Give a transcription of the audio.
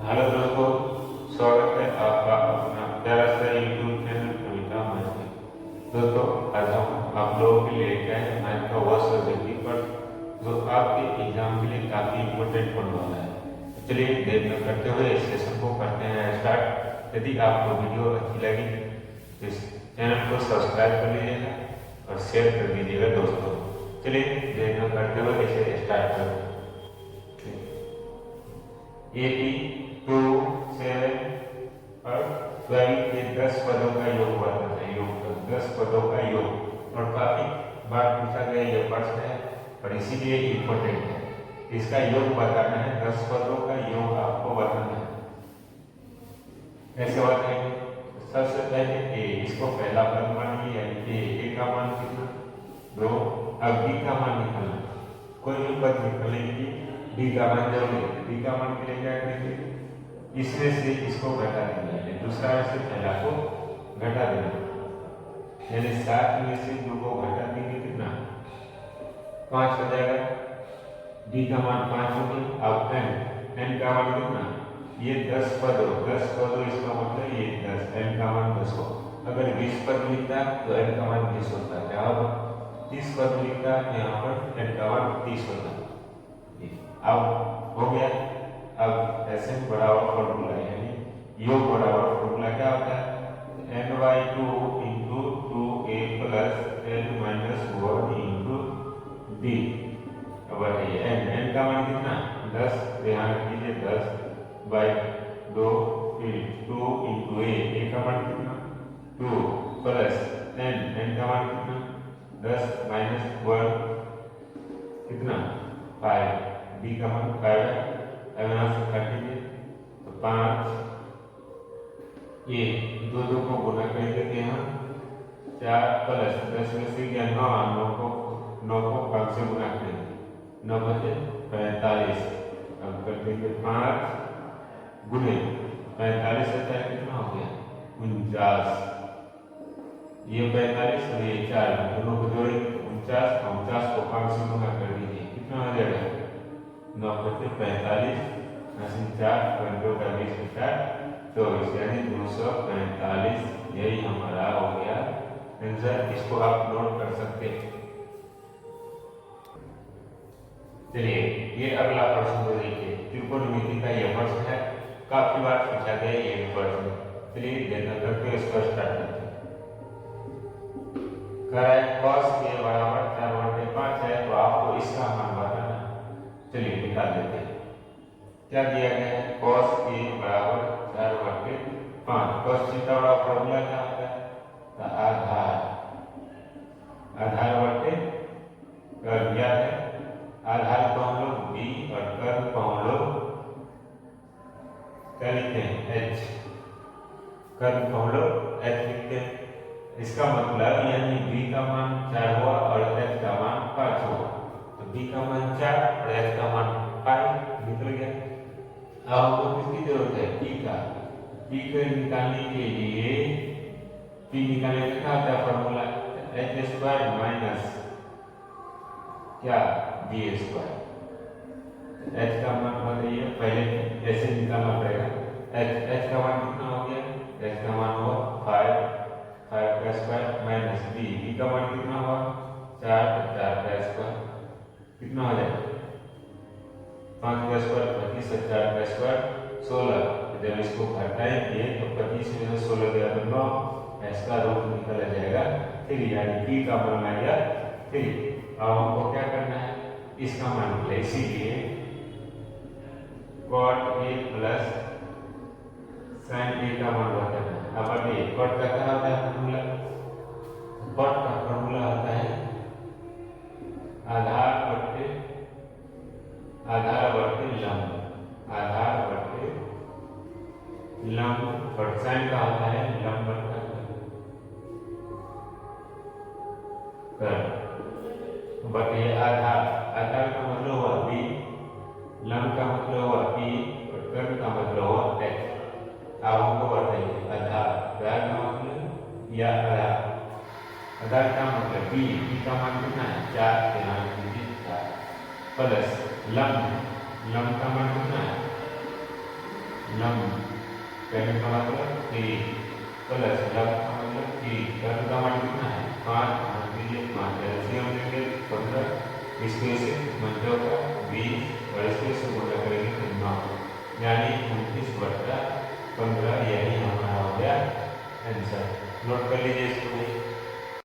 Hello दोस्तों, स्वागत है आपका अपना प्यारा सा यूट्यूब चैनल कविता में। दोस्तों, आज हम आप लोगों के लिए क्या है मैथ का वह सब्जेक्ट पर जो आपके एग्जाम के लिए काफी इम्पोर्टेंट होने वाला है। तो चलिए देर न करते हुए इस सेशन को करते हैं स्टार्ट। यदि आपको वीडियो अच्छी लगी तो इस चैनल को सब्सक्राइब कर लीजिएगा और शेयर कर दीजिएगा दोस्तों। चलिए देर न करते हुए इसे स्टार्ट करते हैं। 82, 7 और 12 के 10 पदों का योग बताना है। योग 10 पदों का योग, और काफी बार पूछा गया यह प्रश्न है और इसीलिए इम्पोर्टेंट है। इसका योग बताना है, 10 पदों का योग आपको बताना है। कैसे बताएंगे? सबसे पहले ए, इसको पहला पद मान लिया, ए का मान कितना 2। अब बी का मान निकालना, कोई भी पद निकालने के लिए डी का मान जरूरी है। डी का मान के लिए क्या करेंगे, इसमें से इसको घटा देना है, दूसरा में से पहला को घटा देना, यानी 7 में से 2 को घटा देंगे कितना 5 हो जाएगा। डी का मान 5 हो गया। अब एन का मान कितना, ये 10 पद हो, 10 पद हो इसका मतलब ये 10, एन का मान 10 हो। अगर 20 पद लिखता तो एन का मान 20 होता है, क्या होगा 30 पद लिखता है यहाँ पर एन का मान 30 होता है। अब हो गया। अब ऐसे बराबर फॉर्मूला यानी योग बराबर फॉर्मूला क्या होता है, n/2 into 2a plus n-1 into d। अब बताइए n का मान कितना 10, ध्यान रखिए 10/2 फिर 2 इंटू a का मान कितना 2 प्लस n का मान कितना 10 माइनस 1 कितना 5, डी का मान 5 है। अब यहाँ से काट दीजिए तो 5, ये 2 को गुना कर देते हैं 4 प्लस 10 में से क्या 9 को 5 से गुना करेंगे 9 बचे 45। अब कर देंगे 5 गुने 45 से 4 कितना हो गया 49। ये 45 और ये 4 दोनों को जोड़ेंगे 49, 49 को 5 से गुना कर दीजिए कितना हो जाएगा 9 बचे 45, 4 2 का 20 24, यानी 245। यही हमारा हो गया आंसर। इसको आप नोट कर सकते हैं। चलिए ये अगला प्रश्न को देखिए। त्रिकोणमिति का यह प्रश्न है, काफी बार पूछा गया ये प्रश्न। चलिए देखना करके इसको स्टार्ट करते हैं। कह रहा है cos के बराबर 4/5 है, तो आपको इसका मान बताना। चलिए निकाल लेते हैं। क्या दिया गया है, cos के बराबर 4/5। cos थीटा का फॉर्मूला क्या होता है, तो आधार बटे कर्व दिया है। आधार को हम लोग b और कर्व को हम लोग क्या लिखते हैं h, कर्व को हम लोग h लिखते हैं। इसका मतलब यानी b का मान 4 हुआ और h का मान 5 हुआ, तो b का मान 4 और h का मान 5 निकल गया। अब हमको किसकी जरूरत है, p का। p को निकालने के लिए p निकालने का क्या होता है फॉर्मूला, h² माइनस क्या b²। h का मान बताइए, पहले ऐसे निकालना पड़ेगा। h का मान कितना हो गया, h का मान हुआ 5 का स्क्वायर माइनस b का मान कितना हुआ 4 का स्क्वायर कितना हो जाएगा 5 का स्क्वायर 25 और 4 का स्क्वायर 16। जब इसको घटाएंगे तो 25 में से 16 गया तो 9, इसका रूट निकल जाएगा 3, यानी b का मान आ गया 3। अब हमको क्या करना है, इसका मान निकले, इसीलिए cot a plus sin a का मान बताना है। अब अभी cot का क्या होता है फॉर्मूला, cot का फॉर्मूला होता है आधार बटे लंब, और sin का होता है लंब बटा कर्व। बताइए आधार का मतलब हुआ b, लंब का मतलब हुआ p और कर्व का मतलब हुआ h। अब हमको बताइए आधार का मतलब या आधार का मतलब b का मान कितना है 4, ध्यान दीजिए 4 प्लस लंब का मान कितना है लंब, पेन का मतलब 3 प्लस लंब का मतलब 3, लंब का मान कितना है 5, मान लीजिए 5, एलसीएम लेंगे 15, इसको इसे मध्य का 20 और इसको इसे गुणा करेंगे तो 9, यानी 29/15, यही हमारा हो गया आंसर। नोट कर लीजिए इसको।